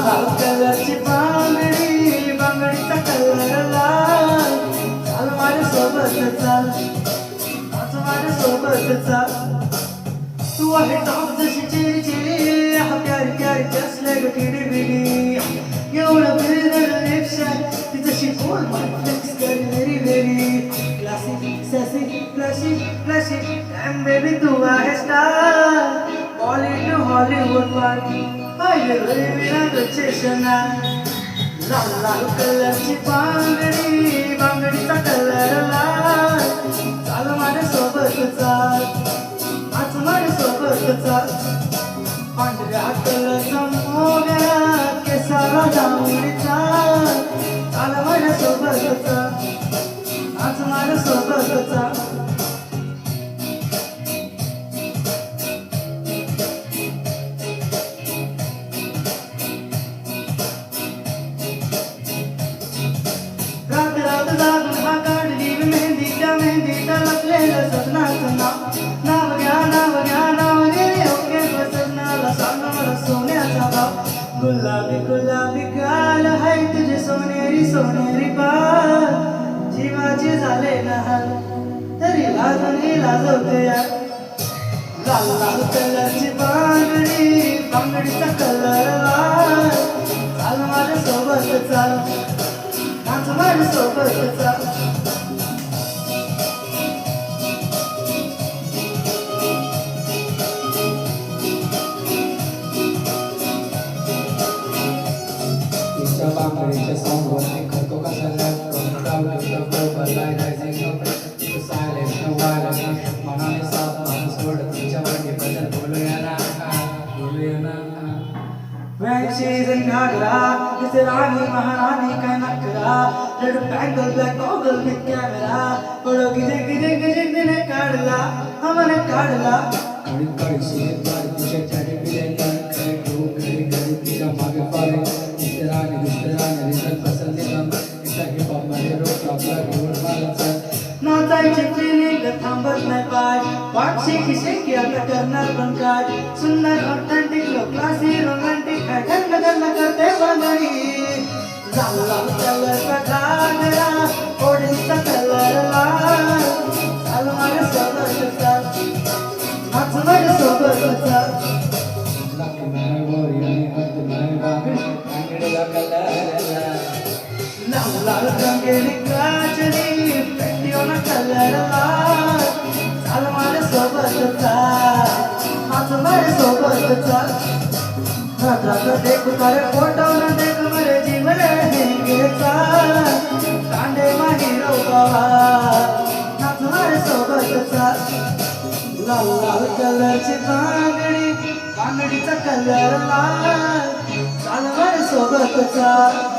लाल कलरची बांगडी, बांगडीचा कलर लाल. चाल माझ्यासोबत चाल, नाच माझ्यासोबत चाल. तू आहे टॉप जशी चिरी चिरी, हा प्यारी प्यारी कसले ग किडी बिडी. एवढं बिरदर लिपशाय ती जशी कोण फ्लेक्स कर very very. Classic sassy flashy flashy damn baby तू आहे स्टार. बॉलिवूड हॉलिवूड पार्टी पाहिजे घरी विना गचेशना. लाल लाल कलरची बांगडी, बांगडीचा कलर लाल. चाल माझ्यासोबत चाल, नाच माझ्यासोबत चाल. पांढऱ्या कलरचा मोगरा केसाला जांभळी चाल. चाल माझ्यासोबत चाल, नाच माझ्यासोबत चाल. रात रात जागून हा काढली मेहंदी, त्या मेहंदीत लपलेलं सपनाचं नाव. नाव घ्या नाव घ्या नाव घे योग्य सपनाला सांग मला सोन्याचा भाव. गुलाबी गुलाबी गाल हाय तुझे सोनेरी सोनेरी बाल. जीवाचे झाले ना हाल तरी लाजून लाजवते यार. लाल लाल कलरची बांगडी, बांगडीचा कलर लाल. चाल माझ्यासोबत चाल, नाच माझ्यासोबत चाल. तिच्या बांगडीच्या साऊंडवरती करतो कसा लॅप. मनाने साथ मान सोड तिच्यावरती बदल. बोलूया ना बोलूया ना. She's in घागरा जैसे रानी महारानी का नखरा. Red bangle black goggle with camera. पडो गिजे गिजे गिजे तिने काढला, हमने काढला. कळी कळशी तिच्या चारी पिले काय घरी घरी तिच्या मागे पाले. इतराने रिझल्ट पसंतीला तिचा हिप हॉप मध्ये रोक आपला घेऊन मारायचा. नाचायची फिलिंग थांबत नाही पाय. वाट शेकी शेकी आता करणार पण काय. सुंदर ऑथेंटिक लो क्लासी रोमॅन्टिक काय गल्ल गल्ल करते बंगडी. लाल लाल कलरचा घागरा, ओढणीचा कलर लाल. चाल माझ्यासोबत चाल, नाच माझ्यासोबत चाल. लाल लाल रंगेली काजली, पेटियोना कलर लाल. चाल माझ्यासोबत चाल, नाच माझ्यासोबत चाल. रात रात देखू तारे फोटो न देख मेरे जीवन हेंगे चाल. कांडे माही रोगावा, नाच माझ्यासोबत चाल. लाल लाल कलरची बांगडी, बांगडीचा कलर लाल. चाल माझ्यासोबत चाल.